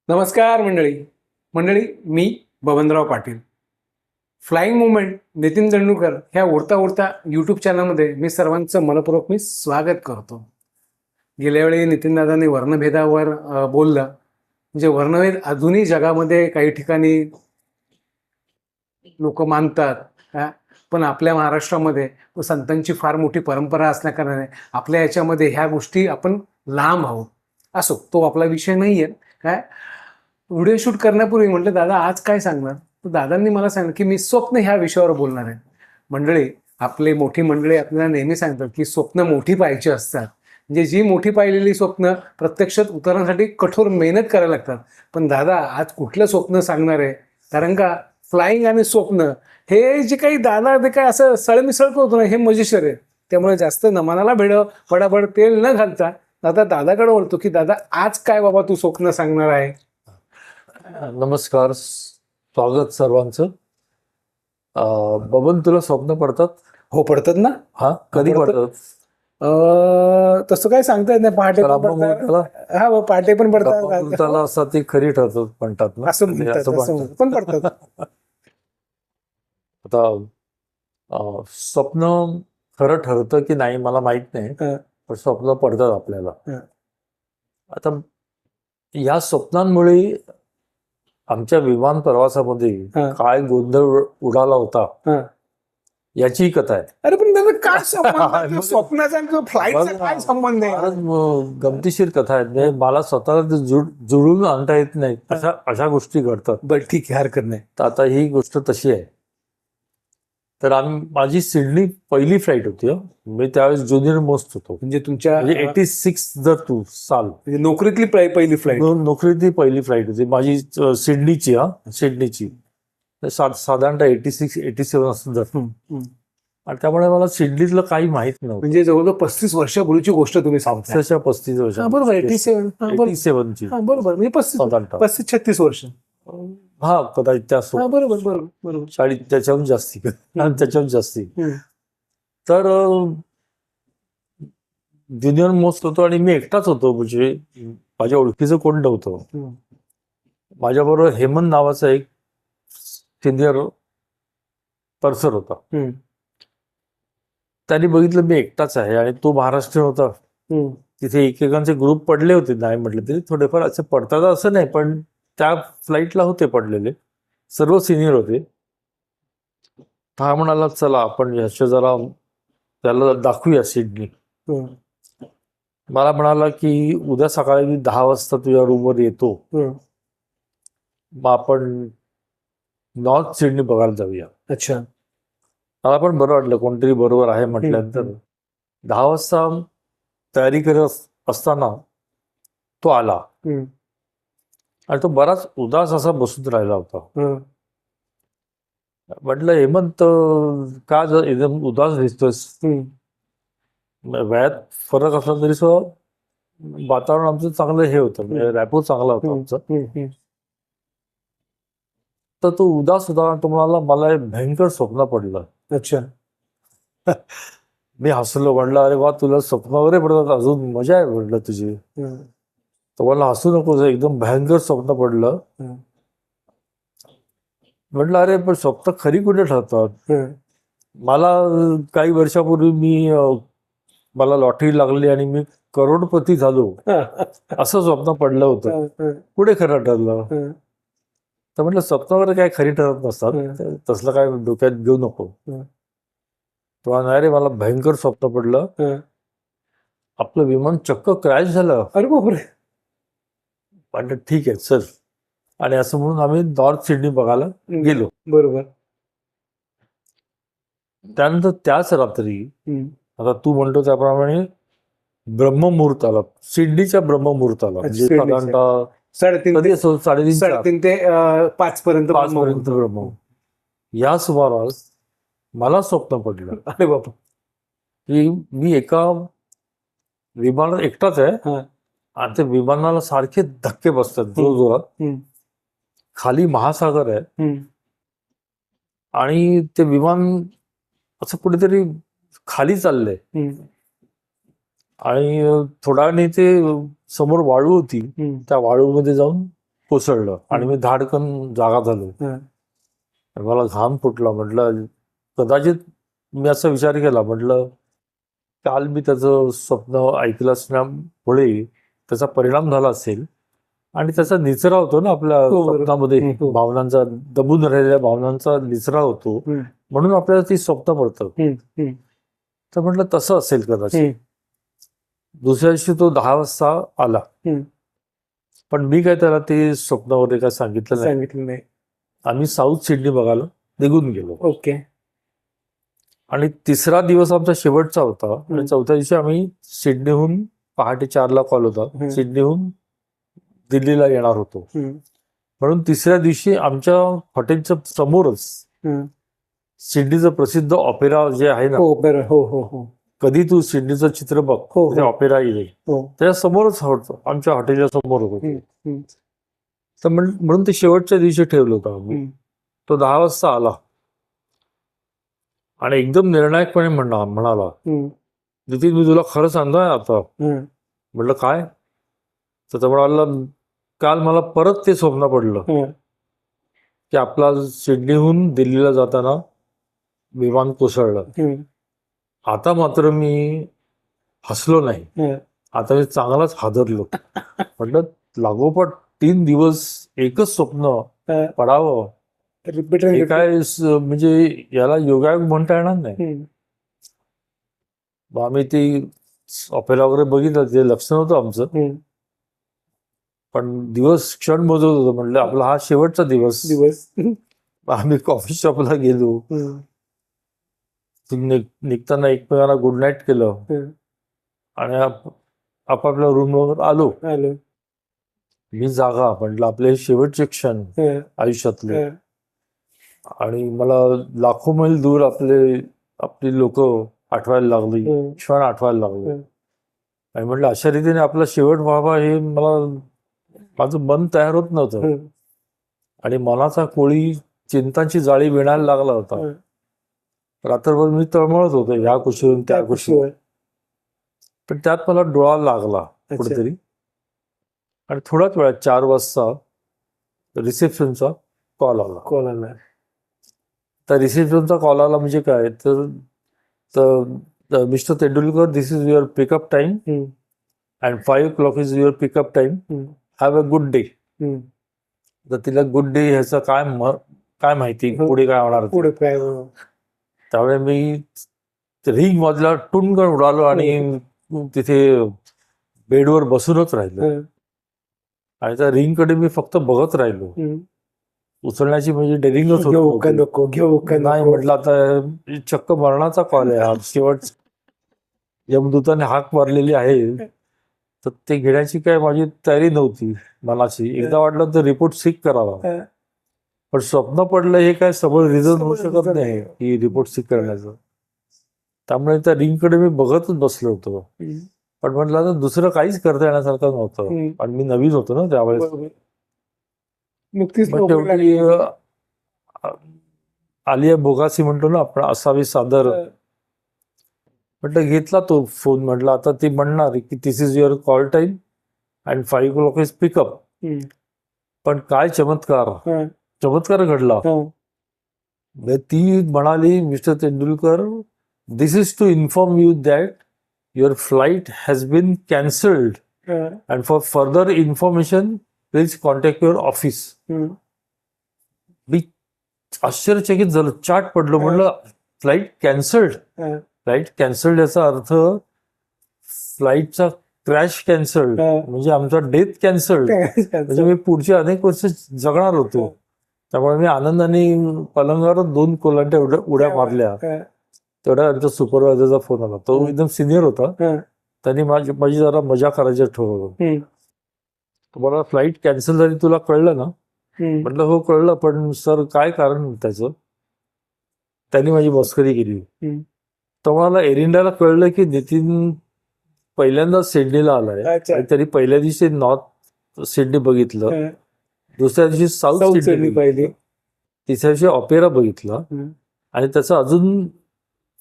नमस्कार मंडळी. मी Babanrao Patil. Flying movement Nitin दंडुकर ह्या उडता उडता यूट्यूब चॅनलमध्ये मी सर्वांचं मनपूर्वक स्वागत करतो. गेल्या वेळी नितीनदादांनी वर्णभेदावर बोललं. म्हणजे वर्णभेद अजूनही जगामध्ये काही ठिकाणी लोक मानतात, पण आपल्या महाराष्ट्रामध्ये संतांची फार मोठी परंपरा असल्याकारणाने आपल्या याच्यामध्ये ह्या गोष्टी आपण लांब आहोत. असो, तो आपला विषय नाही आहे. काय व्हिडिओ शूट करण्यापूर्वी म्हटलं दादा आज काय सांगणार, तर दादांनी मला सांगितलं की मी स्वप्न ह्या विषयावर बोलणार आहे. मंडळी, आपली मोठी मंडळी आपल्याला नेहमी सांगतात की स्वप्न मोठी पाहायची असतात. म्हणजे जी मोठी पाहिलेली स्वप्न प्रत्यक्षात उतरण्यासाठी कठोर मेहनत करायला लागतात. पण दादा आज कुठलं स्वप्न सांगणार आहे, कारण का फ्लाइंग आणि स्वप्न हे जे काही दादा ते काय असं सळमिसळ करतो ना, हे मजेशीर आहे. त्यामुळे जास्त नमनाला फडाफड तेल न घालता दादा दादाकडे वळतो की दादा आज काय बाबा तू स्वप्न सांगणार आहे. नमस्कार, स्वागत सर्वांचं. बबन, तुला स्वप्न पडतात? हो, पडतात ना. हा, कधी पडतात? तसं काय सांगता येत नाही. पहाटे पण पडतात. हा, पहाटे पण पडतात. त्याला असं ती खरी ठरतात म्हणतात ना, असं पण पडतात. आता स्वप्न खरं ठरतं की नाही मला माहित नाही, पण स्वप्न पडतात आपल्याला. आता या स्वप्नांमुळे आमच्या विमान प्रवासामध्ये काय गोंधळ उडाला होता याची कथा आहे. अरे पण दादा काय संबंध स्वप्नाचा आणि फ्लाईटचा काय संबंध आहे? गमतीशीर कथा आहे. म्हणजे मला स्वतःला जुळून आणता येत नाही अशा गोष्टी घडतात. बरं, ठीक आहे, हरकत नाही. तर आता ही गोष्ट तशी आहे. तर माझी सिडनी पहिली फ्लाईट होती. मी त्यावेळेस ज्युनियर मोस्ट होतो. म्हणजे तुमच्या 86 जर तू साल, म्हणजे नोकरीतली पहिली फ्लाईट? नोकरीतली पहिली फ्लाईट होती माझी, सिडनीची. साधारणतः 86-87 असं जर. आणि त्यामुळे मला सिडनीतलं काही माहित नव्हतं. म्हणजे जवळजवळ 35 वर्षापूर्वीची गोष्ट तुम्ही सांगता. 35 वर्ष. बरोबर, 87 ची. बरोबर, म्हणजे 35-36 वर्ष. हा, कदाचित त्या बरोबर. त्याच्याहून जास्ती. तर ज्युनियर मोस्ट होतो आणि मी एकटाच होतो. म्हणजे माझ्या ओळखीचं कोण नव्हतं. माझ्याबरोबर हेमंत नावाचा एक सिनियर पर्सन होता. त्यांनी बघितलं मी एकटाच आहे आणि तो महाराष्ट्रीयन होता. तिथे एकेकांचे ग्रुप पडले होते, नाही म्हटलं तरी थोडेफार असे पडतात असं नाही, पण त्या फ्लाईटला होते पडलेले, सर्व सिनियर होते. हा म्हणाला चला आपण ह्याच्या जरा त्याला दाखवूया सिडनी. मला म्हणाला की उद्या सकाळी मी 10 वाजता तुझ्या रूमवर येतो, मग आपण नॉर्थ सिडनी बघायला जाऊया. अच्छा. मला पण बरं वाटलं, कोणतरी बरोबर आहे म्हटल्यानंतर. 10 वाजता तयारी करत असताना तो आला आणि तो बराच उदास असा बसून राहिला होता. म्हटलं हेमंत, का एकदम उदास दिसतोस? वयात फरक असला तरी वातावरण आमचं चांगलं हे होतं, म्हणजे रॅपो चांगला होता आमचा. तर तो उदास होता. तो म्हणाला मला भयंकर स्वप्न पडलं. अच्छा. मी हसलो. म्हणलं अरे वा, तुला स्वप्न वगैरे पडतात, अजून मजा आहे म्हटलं तुझी. तो मला हसू नको, एकदम भयंकर स्वप्न पडलं. म्हटलं अरे पण स्वप्न खरी कुठे ठरतात? मला काही वर्षापूर्वी मला लॉटरी लागली आणि मी करोडपती झालो असं स्वप्न पडलं होतं. कुठे खरं ठरलं? तर म्हटलं स्वप्न वगैरे काय खरी ठरत नसतात, तसलं काय डोक्यात घेऊ नको. तो नाही रे, मला भयंकर स्वप्न पडलं, आपलं विमान चक्क क्रॅश झालं. अरे बापरे. म्हटलं ठीक आहे चल. आणि असं म्हणून आम्ही नॉर्थ सिडनी बघायला गेलो. बरोबर. त्यानंतर त्याच रात्री, आता तू म्हणतो त्याप्रमाणे ब्रह्ममुहूर्ताला, सिडनीच्या ब्रह्ममुहूर्ताला, म्हणजे साधारणतः 3:30 ते 5 पर्यंत ब्रह्म, या सुमारास मला स्वप्न पडलं. अरे बापा. की मी एका विमानात एकटाच आहे आणि त्या विमानाला सारखे धक्के बसतात जोरजोरात. खाली महासागर आहे आणि ते विमान असं कुठेतरी खाली चाललंय. आणि थोडा वेळाने ते समोर वाळू होती, त्या वाळूमध्ये जाऊन कोसळलं आणि मी धाडकन जागा झालो. मला घाम फुटला. म्हटलं कदाचित मी असा विचार केला, म्हटलं काल मी त्याचं स्वप्न ऐकलं असण्यामुळे त्याचा परिणाम झाला असेल आणि त्याचा निचरा होतो ना आपल्या स्वप्नामध्ये, भावनांचा, दबून राहिलेल्या भावनांचा निचरा होतो, म्हणून आपल्याला ती स्वप्न पडतं. तर म्हटलं तसं असेल कदाचित. दुसऱ्या दिवशी तो 10 वाजता आला, पण मी काय त्याला ते स्वप्न वगैरे काय सांगितलं नाही. आम्ही साऊथ सिडनी बघायला निघून गेलो. ओके. आणि तिसरा दिवस आमचा शेवटचा होता आणि चौथ्या दिवशी आम्ही सिडनीहून पहाटे 4ला कॉल होता, सिडनीहून दिल्लीला येणार होतो. म्हणून तिसऱ्या दिवशी आमच्या हॉटेलच्या समोरच सिडनीचं प्रसिद्ध ऑपेरा जे आहे ना, कधी तू सिडनीचं चित्र बघ, ते ऑपेरा येईल, त्याच्या समोरच होतं, आमच्या हॉटेलच्या समोर होतं. तर म्हणून ते शेवटच्या दिवशी ठेवलं होतं आम्ही. तो 10 वाजता आला आणि एकदम निर्णायकपणे म्हणाला, नितीन मी तुला खरं सांगतोय आता. म्हटलं काय? तर तो म्हणाला, काल मला परत ते स्वप्न पडलं की आपला सिडनीहून दिल्लीला जाताना विमान कोसळलं. आता मात्र मी हसलो नाही, आता मी चांगलाच हादरलो. म्हटलं लागोपाठ 3 दिवस एकच स्वप्न पडावं, हे काय म्हणजे याला योगायोग म्हणता येणार नाही. आम्ही ती ऑपेरा वगैरे बघितलं, ते लक्ष नव्हतं आमचं, पण दिवस क्षण मोजत होतो. म्हटलं आपला हा शेवटचा दिवस. आम्ही कॉफी शॉपला गेलो, निघताना एकमेकांना गुड नाईट केलं आणि आपापल्या रूमवर आलो. मी जागा, म्हटलं आपले शेवटचे क्षण आयुष्यातले, आणि मला लाखो मैल दूर आपली लोक आठवायला लागली, क्षण आठवायला लागले. आणि म्हटलं अशा रीतीने आपला शेवट व्हावा हे माझं मन तयार होत नव्हतं. आणि मनाचा कोळी चिंतांची जाळी विणायला लागला होता. रात्रभर मी तळमळत होतो, ह्या कुशीवरून त्या कुशीवर. पण त्यात मला डोळा लागला कुठेतरी. आणि थोड्याच वेळात 4 वाजता रिसेप्शनचा कॉल आला. तर रिसेप्शनचा कॉल आला म्हणजे काय, तर mister Tendulkar, this is your pickup time and 5 o'clock is your pickup time, have a good day. तर तिला गुड डे ह्याचं काय माहिती पुढे काय होणार. त्यावेळेस मी रिंग वाजला, टुणकन उडालो आणि तिथे बेडवर बसूनच राहिलो. आणि त्या रिंगकडे मी फक्त बघत राहिलो. उचलण्याची म्हणजे डेअरिंगच होत नाही. म्हटलं आता चक्क मरणाचा कॉल आहे हा, शेवट यमदूताने हाक मारलेली आहे, तर ते घेण्याची काय माझी तयारी नव्हती मनाची. एकदा वाटलं तर रिपोर्ट सीक करावा, पण स्वप्न पडलं हे काय सबळ रिझन होऊ शकत नाही की रिपोर्ट सीक करण्याचं. त्यामुळे त्या रिंगकडे मी बघतच बसलो होतो. पण म्हटलं आता दुसरं काहीच करता येण्यासारखं नव्हतं, आणि मी नवीन होतो ना त्यावेळेस. शेवटी आलिया भोगासी म्हणतो ना आपण, असावी सादर. म्हटलं घेतला तो फोन. म्हटलं आता ती म्हणणार की this is your call time and 5 o'clock is pickup. पण काय चमत्कार घडला. ती म्हणाली, mister Tendulkar, this is to inform you that your flight has been cancelled and for further information please contact your office. मी आश्चर्यचकित झालो, चाट पडलो. म्हणलं फ्लाईट कॅन्सल्ड याचा अर्थ फ्लाईटचा क्रॅश कॅन्सल्ड, म्हणजे आमचा डेथ कॅन्सल्ड. म्हणजे मी पुढचे अनेक वर्ष जगणार होतो. त्यामुळे मी आनंदाने पलंगावर 2 कोलांट्या उड्या मारल्या. तेवढ्या आमच्या सुपरवायझरचा फोन आला. तो एकदम सिनियर होता. त्यांनी माझी जरा मजा करायची ठरवलं. तुम्हाला फ्लाईट कॅन्सल झाली, तुला कळलं ना? म्हटलं हो कळलं, पण सर काय कारण त्याचं? त्यांनी माझी मस्करी केली. तर मला एअर इंडियाला कळलं की नितीन पहिल्यांदा सिडनीला आलाय. त्यांनी पहिल्या दिवशी नॉर्थ सिडनी बघितलं, दुसऱ्या दिवशी साऊथ सिडनी पाहिली, तिसऱ्या दिवशी ऑपेरा बघितला, आणि त्याचं अजून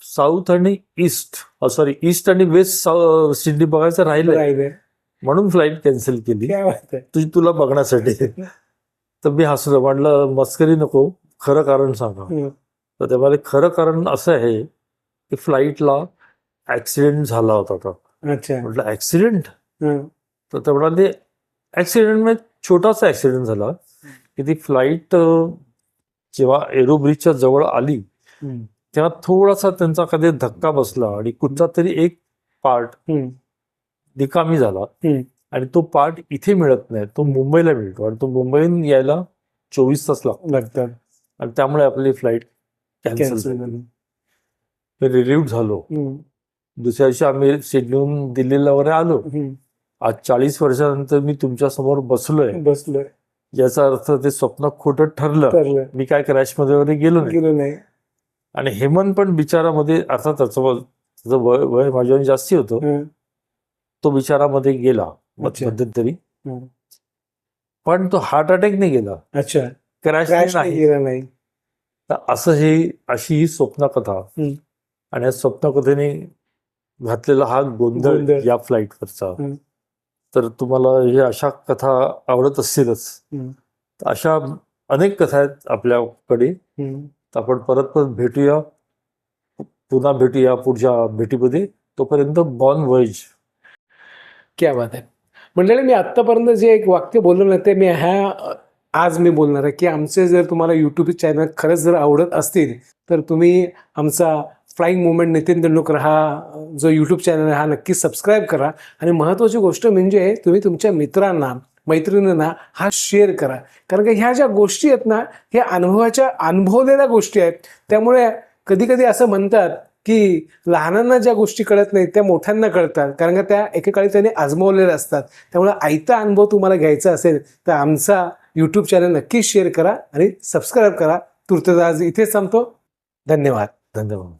साऊथ आणि ईस्ट आणि वेस्ट सिडनी बघायचं राहिलं. म्हणून फ्लाईट कॅन्सल केली काय बात आहे. तुला बघण्यासाठी. तर मी हसलो, म्हटलं मस्करी नको, खरं कारण सांगा. हं. तर ते म्हणाले खरं कारण असं आहे की फ्लाईटला ऍक्सिडेंट झाला होता का. अच्छा. म्हटलं ऍक्सिडेंट. हं. तर ते म्हणाले ऍक्सिडेंट म्हणजे छोटासा ऍक्सिडेंट झाला की ती फ्लाईट जेव्हा एरो ब्रिजच्या जवळ आली हं. तेव्हा थोडासा त्यांचा कधी धक्का बसला आणि कुठचा तरी एक पार्ट हं. निकामी झाला हं. आणि तो पार्ट इथे मिळत नाही, तो मुंबईला मिळतो आणि तो मुंबईहून यायला 24 तास लागतो लागतात. आणि त्यामुळे आपली फ्लाईट कॅन्सल कॅन्सल झाली. झाली. रिलीव्ह झालो. हं. दुसऱ्या दिवशी आम्ही सिडनीहून दिल्लीला वगैरे आलो. हं. आज 40 वर्षानंतर मी तुमच्या समोर बसलोय, बसलोय. याचा अर्थ ते स्वप्न खोटं ठरलं. ठरलं. मी काय क्रॅश मध्ये वगैरे गेलो नाही. गेलो नाही. आणि हेमंत पण बिचारामध्ये, अर्थात त्याचं वय माझ्याहून जास्ती होतं, हं. तो बिचारामध्ये गेला अच्छा. मध्यंतरी. हं. पण तो हार्ट अटॅकने गेला, अच्छा. क्रॅश क्रॅश नाही. गेला नाही. तर अशी ही स्वप्नकथा हं. आणि या स्वप्नकथेने घातलेला हा गोंधळ गोंधळ. या फ्लाईटवरचा. हं. तर तुम्हाला हे अशा कथा आवडत असतीलच. हं. तर अशा अनेक कथा आहेत आपल्याकडे. हं. तर आपण परत भेटूया, पुन्हा भेटूया पुढच्या भेटीमध्ये. तोपर्यंत बॉर्न व्हॉयेज. क्या बात आहे. मंडळी, मी आत्तापर्यंत जे एक वाक्य बोललो ना ते मी आज मी बोलणार आहे की आमचे जर तुम्हाला यूट्यूब चॅनल खरंच जर आवडत असतील तर तुम्ही आमचा फ्लाइंग मुवमेंट नितीन तेंडुलकर हा जो यूट्यूब चॅनल आहे हा नक्की सबस्क्राईब करा. आणि महत्त्वाची गोष्ट म्हणजे तुम्ही तुमच्या मित्रांना मैत्रिणींना हा शेअर करा. कारण की ह्या ज्या गोष्टी आहेत ना ह्या अनुभवलेल्या गोष्टी आहेत. त्यामुळे कधी कधी असं म्हणतात की लहानांना ज्या गोष्टी कळत नाहीत त्या मोठ्यांना कळतात, कारण का त्या एकेकाळी त्यांनी आजमावलेल्या असतात. त्यामुळे आयता अनुभव तुम्हाला घ्यायचा असेल तर आमचा यूट्यूब चॅनल नक्की शेअर करा आणि सबस्क्राईब करा. तुर्तास आज इथेच थांबतो. धन्यवाद. धन्यवाद.